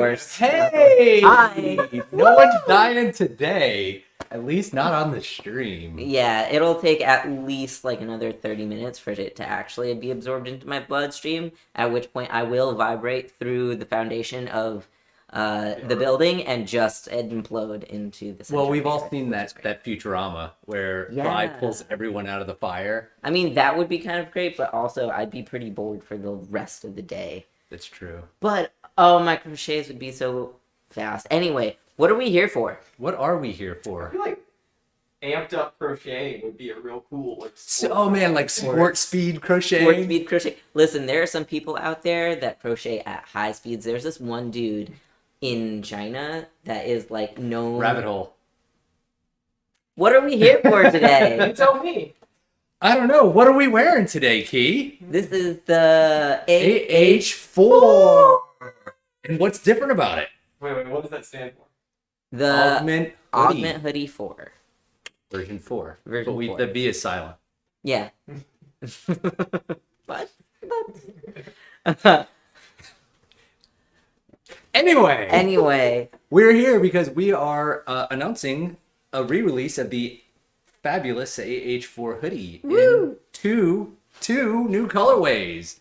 Hey! Hi! No one's dying today. At least not on the stream. Yeah, it'll take at least like another 30 minutes for it to actually be absorbed into my bloodstream, at which point I will vibrate through the foundation of the building and just implode into the center. Well, we've all of seen that Futurama where Yeah. Fry pulls everyone out of the fire. I mean, that would be kind of great, but also I'd be pretty bored for the rest of the day. That's true. But, oh, my crochets would be so fast. Anyway, what are we here for? What are we here I for? feel like amped up crocheting would be a real cool like. Sport speed crocheting. Sport speed crochet. Listen, there are some people out there that crochet at high speeds. There's this one dude in China that is like known. Rabbit hole. What are we here for today? You tell me. I don't know. What are we wearing today, Key? This is the H4. And what's different about it? Wait, what does that stand for? the Augment Augment Hoodie 4. version 4. Version but 4. The V is silent. Yeah. But Anyway, we're here because we are announcing a re-release of the fabulous AH4 hoodie Woo! in two new colorways.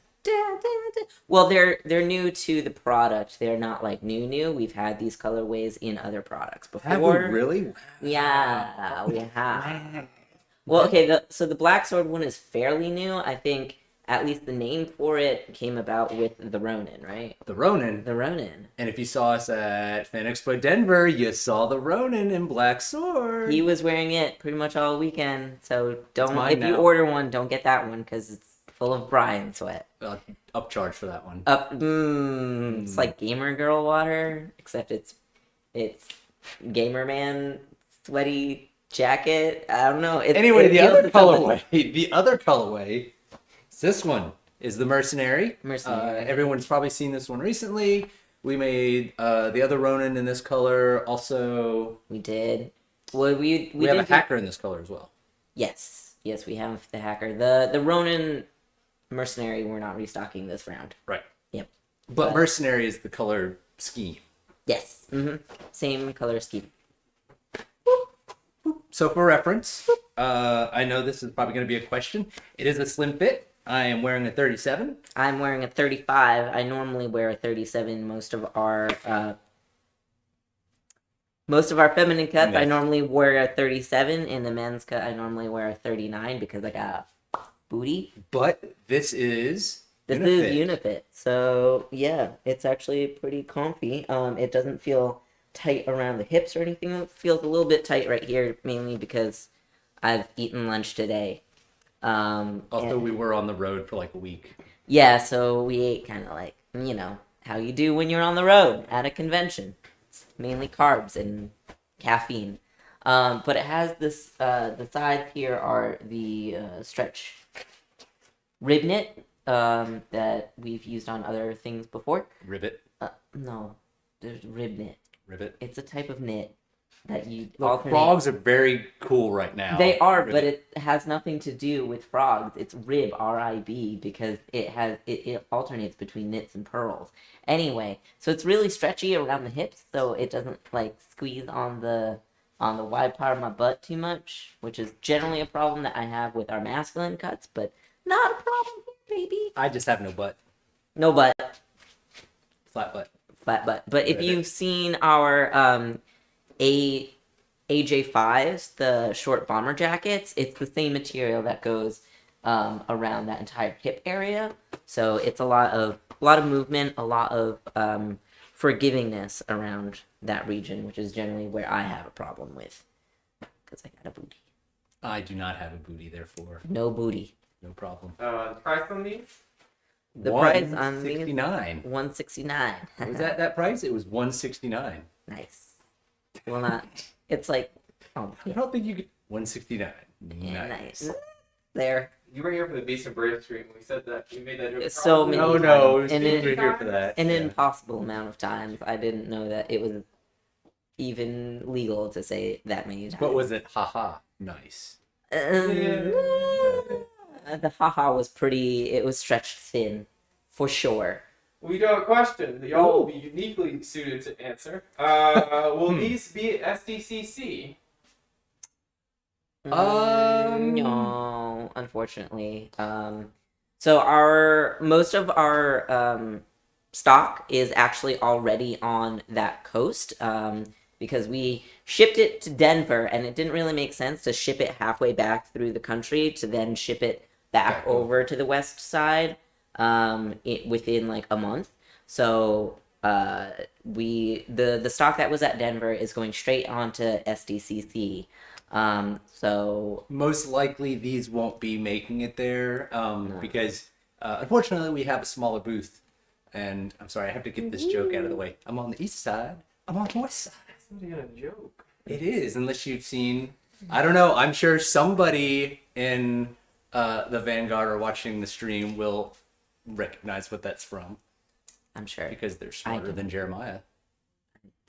Well, they're new to the product. They're not like new. We've had these colorways in other products before. Have we really? Yeah, we have. Well, okay, so the Blacksword one is fairly new. I think at least the name for it came about with the Ronin, right? The Ronin. The Ronin. And if you saw us at Fan Expo Denver, you saw the Ronin in Black Sword. He was wearing it pretty much all weekend, so don't. mine If you now. order one, don't get that one because it's full of brine sweat. Upcharge for that one. It's like Gamer Girl water, except it's Gamer Man sweaty jacket. I don't know. Anyway, it the feels other to somebody. colorway is this one. Is the Mercenary. Mercenary. Everyone's probably seen this one recently. We made the other Ronin in this color. Also, We did. Well, we we have did a hacker in this color as well. Yes, we have the hacker. The Ronin Mercenary. We're not restocking this round. Right. Yep. But Mercenary is the color scheme. Yes. Same color scheme. So for reference, I know this is probably going to be a question. It is a slim fit. I am wearing a 37. I'm wearing a 35. I normally wear a 37. Most of our feminine cuts, I normally wear a 37. In the men's cut, I normally wear a 39 because I got a booty. But this is This is Unifit. So yeah, it's actually pretty comfy. It doesn't feel tight around the hips or anything. It feels a little bit tight right here, mainly because I've eaten lunch today. Also, we were on the road for like a week. Yeah, so we ate kind of like, how you do when you're on the road at a convention. It's mainly carbs and caffeine. But it has this, the sides here are the stretch rib knit that we've used on other things before. Ribbit. No, there's rib knit. Ribbit. It's a type of knit that you Look, frogs are very cool right now. They are, Ribbit. but it has nothing to do with frogs. It's rib, R-I-B, because it alternates between knits and pearls. Anyway, so it's really stretchy around the hips, so it doesn't like squeeze on the wide part of my butt too much, which is generally a problem that I have with our masculine cuts, but not a problem here, baby. I just have no butt. No butt. Flat butt. Flat butt. But if you've seen our AJ5s, the short bomber jackets, it's the same material that goes around that entire hip area. So it's a lot of movement, a lot of forgivingness around that region, which is generally where I have a problem with, because I got a booty. I do not have a booty, therefore No booty. no problem. The price on these? The price on these $169. $169. Was that price? It was $169. Nice. Well, not. It's like, oh, I don't think you could. $169. yeah, Nice. nice. There. You were here for the Beast and Brave stream. We said that we made that joke. It's so probably- many No, it was And we it- were here for that. An Yeah. impossible amount of times. I didn't know that it was even legal to say it that many times. What was it? Haha. Nice. The haha was pretty. It was stretched thin, for sure. We do have a question that y'all will be uniquely suited to answer. Will these be SDCC? No, unfortunately. So most of our stock is actually already on that coast. Because we shipped it to Denver, and it didn't really make sense to ship it halfway back through the country to then ship it back over to the west side within like a month. So the stock that was at Denver is going straight onto SDCC. So Most likely these won't be making it there because unfortunately we have a smaller booth. And I'm sorry, I have to get this joke out of the way. I'm on the east side. I'm on the west side. That's not even a joke. It is, unless you've seen. I don't know. I'm sure somebody in the Vanguard or watching the stream will recognize what that's from I'm sure. because they're smarter than Jeremiah.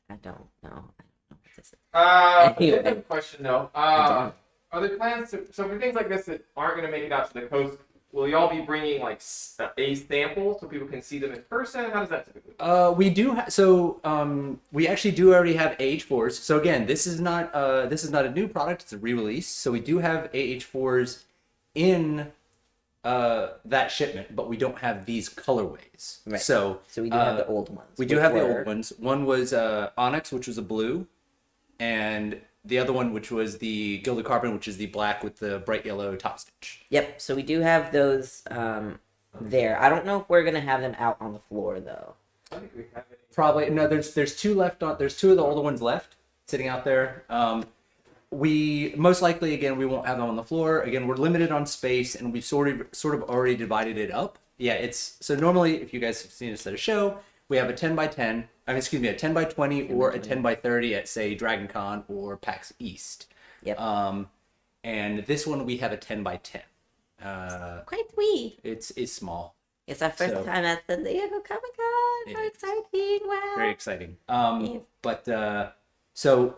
I don't know. I don't know what this is. I Anyway. have a question though. I Are there plans to, so for things like this that aren't going to make it out to the coast, will y'all be bringing like a sample so people can see them in person? How does that typically work? We do we actually do already have AH4s. So again, this is not a new product, it's a re-release. So we do have AH4s in that shipment, but we don't have these colorways. Right. So we do have the old ones. we do have the old ones. One was Onyx, which was a blue, and the other one, which was the Gilded Carbon, which is the black with the bright yellow top stitch. Yep. So we do have those there. I don't know if we're gonna have them out on the floor though. I think we have it. Probably no. There's two left on. There's two of the older ones left sitting out there. We most likely again we won't have them on the floor. Again, we're limited on space, and we've sort of already divided it up. Yeah, it's so normally if you guys have seen us at a show, we have a 10 by 10. I mean, excuse me, a 10 by 20 or a 10 by 30 at say Dragon Con or PAX East. Yep. And this one we have a 10 by 10. Quite wee. It's small. It's our first So- time at San Diego Comic Con. It How is. exciting! Wow. Very exciting. Yes. But so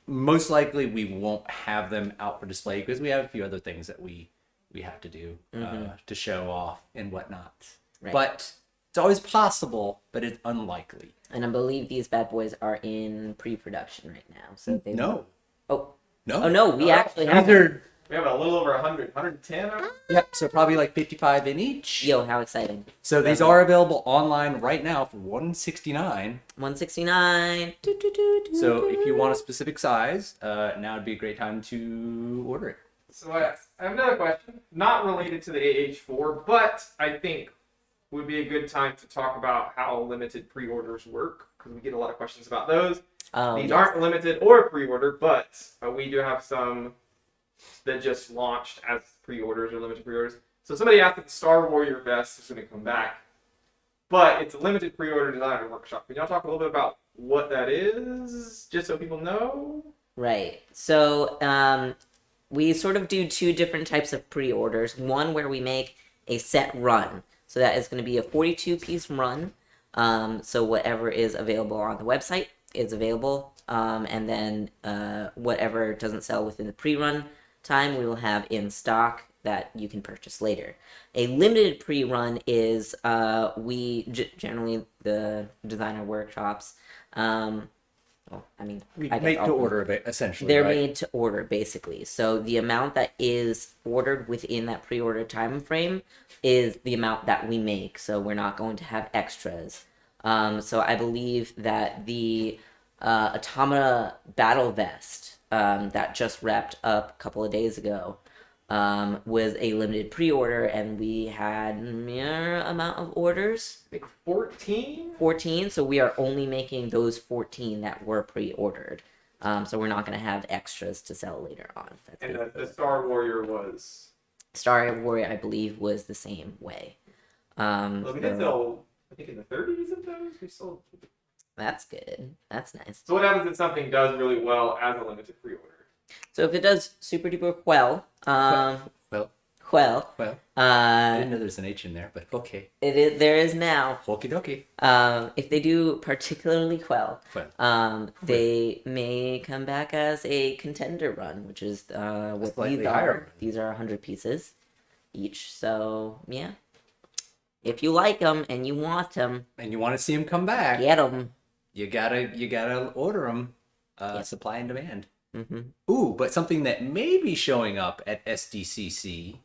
most likely we won't have them out for display because we have a few other things that we have to do to show off and whatnot. Right. But it's always possible, but it's unlikely. And I believe these bad boys are in pre-production right now. So they No. Oh. No. Oh no, we actually These have. are, We have a little over 100, 110. yep, so probably like 55 in each. Yo, how exciting! So these are available online right now for $169. 169. So if you want a specific size, now would be a great time to order it. So I have another question, not related to the AH4, but I think would be a good time to talk about how limited pre-orders work because we get a lot of questions about those. These aren't limited or pre-order, but we do have some that just launched as pre-orders or limited pre-orders. So somebody asked if the Star Warrior vest is going to come back, but it's a limited pre-order designer workshop. Can y'all talk a little bit about what that is, just so people know? Right. So we sort of do two different types of pre-orders. One where we make a set run. So that is going to be a 42-piece run. So whatever is available on the website is available. And then whatever doesn't sell within the pre-run time, we will have in stock that you can purchase later. A limited pre-run is generally the designer workshops. Well, I mean, We I guess make to all- order of it, essentially. They're right? made to order, basically. So the amount that is ordered within that pre-order time frame is the amount that we make. So we're not going to have extras. So I believe that the Automata Battle Vest that just wrapped up a couple of days ago was a limited pre-order, and we had mere amount of orders. I think 14? 14, so we are only making those 14 that were pre-ordered. So we're not going to have extras to sell later on. That's And basically the Star Warrior was... Star Warrior, I believe, was the same way. Well, we did sell, I think in the 30s of those. We sold. That's good. That's nice. So what happens if something does really well as a limited pre-order? So if it does super duper well, Well, I didn't know there's an H in there, but okay. there is now. Okie dokie. If they do particularly well, Well, they may come back as a contender run, which is what Slightly these are. higher. These are 100 pieces each. So yeah, if you like them and you want them, and you want to see them come back, get them. you gotta order them. Yep. Supply and demand. Mm-hmm. Ooh, but something that may be showing up at SDCC,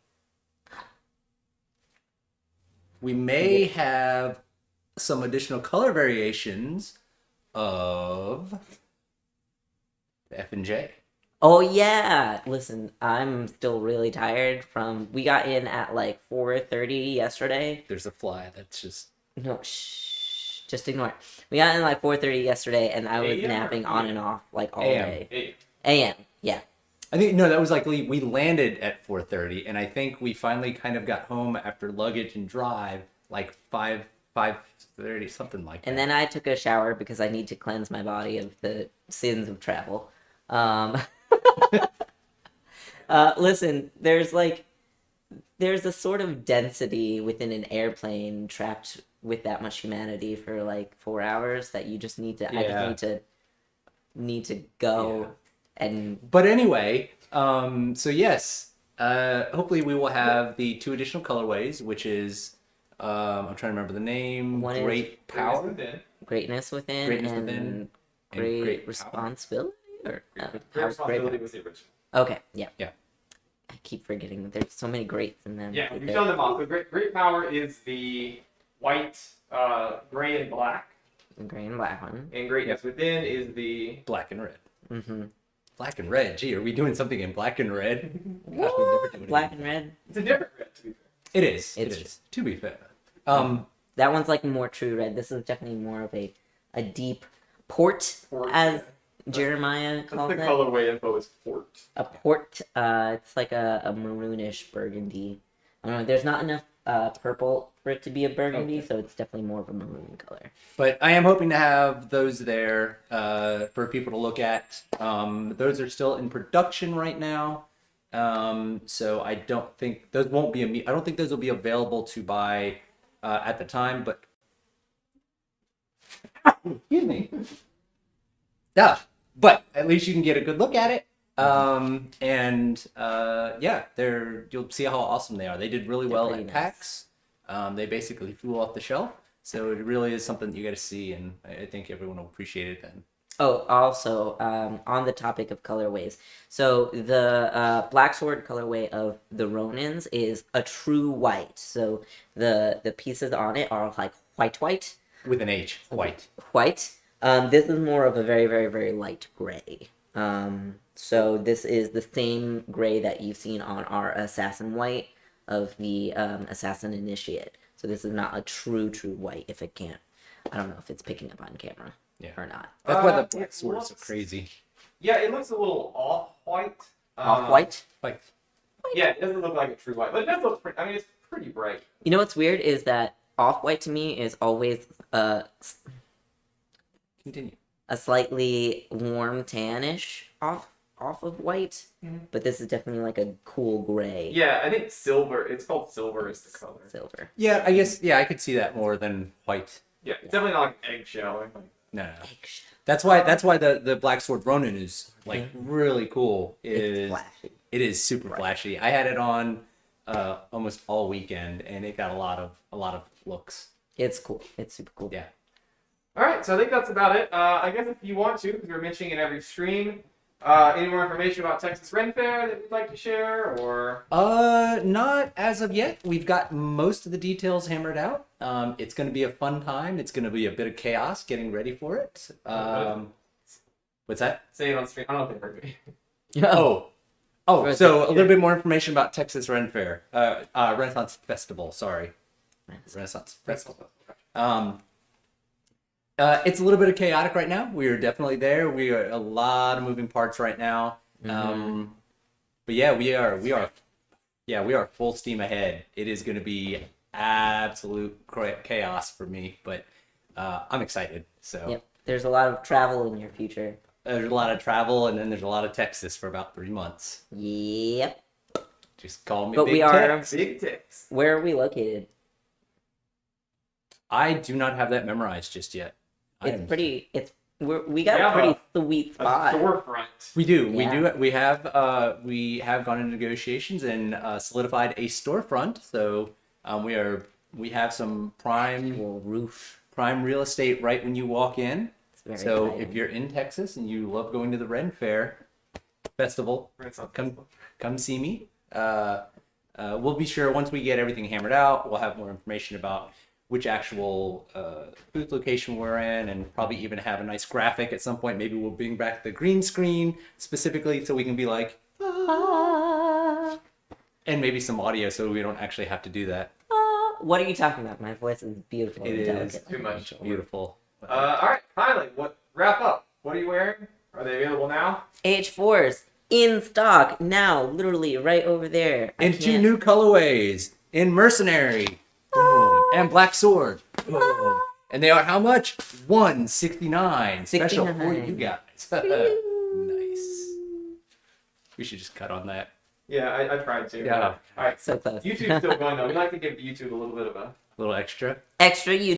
we may have some additional color variations of the F&J. Oh yeah. Listen, I'm still really tired from. We got in at like 4:30 yesterday. There's a fly that's just... No, shh. Just ignore it. We got in like 4:30 yesterday, and I was AM or napping on and off like all AM. day. AM. Yeah. I think, no, that was like we landed at 4:30, and I think we finally kind of got home after luggage and drive like 5:30, something like that. And then I took a shower because I need to cleanse my body of the sins of travel. Listen, there's a sort of density within an airplane trapped with that much humanity for like 4 hours that you just need to. Yeah. I just need to go and. But anyway, so yes, hopefully we will have the 2 additional colorways, which is I'm trying to remember the name. One is Great Power, Greatness Within, Greatness and Within, and Great Great Responsibility, or Great Responsibility was the original. Okay, yeah. Yeah. I keep forgetting that there's so many greats in them. Yeah, we've shown them all. So Great Power is the white, gray, and black. The gray and black one. And Greatness Within is the black and red. Mm-hmm. Black and red. Gee, are we doing something in black and red? Gosh, we never do it Black again. and red. It's a different red, to be fair. It is. It's- it is. To be fair. That one's like more true red. This is definitely more of a deep port, Port, as yeah. Jeremiah That's calls the it. colorway info is Port. A port. It's like a maroonish burgundy. I don't know. There's not enough purple for it to be a burgundy, so it's definitely more of a maroon color. But I am hoping to have those there for people to look at. Those are still in production right now, so I don't think those won't be. I don't think those will be available to buy at the time. But excuse me. Yeah, but at least you can get a good look at it. Yeah, you'll see how awesome they are. They did really well pretty at nice. PAX. They basically flew off the shelf. So it really is something that you got to see, and I think everyone will appreciate it then. Oh, also, on the topic of colorways, so the Blacksword colorway of the Ronins is a true white. So the pieces on it are like white. With an H, white. This is more of a very, very, very light gray. So this is the same gray that you've seen on our Assassin white of the Assassin Initiate. So this is not a true white. If it can't, I don't know if it's picking up on camera or not. That's why the It black sword is so looks- crazy. Yeah, it looks a little off-white. Off-white? Like, Yeah, it doesn't look like a true white, but it does look pretty. I mean, it's pretty bright. You know what's weird is that off-white to me is always continue. a slightly warm tannish off of white, but this is definitely like a cool gray. Yeah, I think silver. It's called silver is the color. Silver. Yeah, I guess, yeah, I could see that more than white. Yeah, it's definitely not like eggshell. Or anything. No. Eggshell. That's why the Black Sword Ronin is like really cool. It's flashy. It is super flashy. I had it on almost all weekend, and it got a lot of looks. It's cool. It's super cool. Yeah. All right, so I think that's about it. I guess if you want to, because we're mentioning in every stream, any more information about Texas Ren Fair that you'd like to share, or Not as of yet. We've got most of the details hammered out. It's going to be a fun time. It's going to be a bit of chaos getting ready for it. What's that? say it on stream? I don't think heard me. Oh, so a little bit more information about Texas Ren Fair. Renaissance Festival, sorry. Renaissance Festival. It's a little bit of chaotic right now. We are definitely there. We are a lot of moving parts right now. But yeah, we are full steam ahead. It is going to be absolute chaos for me, but I'm excited. So Yep. There's a lot of travel in your future. there's a lot of travel, and then there's a lot of Texas for about 3 months. Yep. Just call me But Big we are- Tex. Big ticks. Where are we located? I do not have that memorized just yet. It's pretty. We got Yeah, a pretty sweet A spot. storefront. We do. Yeah. We have gone into negotiations and solidified a storefront. So we are We have some prime Cool roof. real estate right when you walk in. It's very So exciting. if you're in Texas and you love going to the Ren Fair Festival, come see me. We'll be sure once we get everything hammered out, we'll have more information about which actual booth location we're in, and probably even have a nice graphic at some point. Maybe we'll bring back the green screen specifically so we can be like, Ah, and maybe some audio so we don't actually have to do that. ah. What are you talking about? My voice is beautiful. It and is delicate. too much. Beautiful. All right, finally, wrap up? What are you wearing? Are they available now? H4s in stock now, literally right over there. I And 2 can't- new colorways in Mercenary. Boom. And Blacksword. Boom. And they are how much? $169. Special for $69. you guys. Nice. We should just cut on that. Yeah, I tried to. Yeah. All right. So close. YouTube's still going though. We like to give YouTube a little bit of a A little extra. Extra you.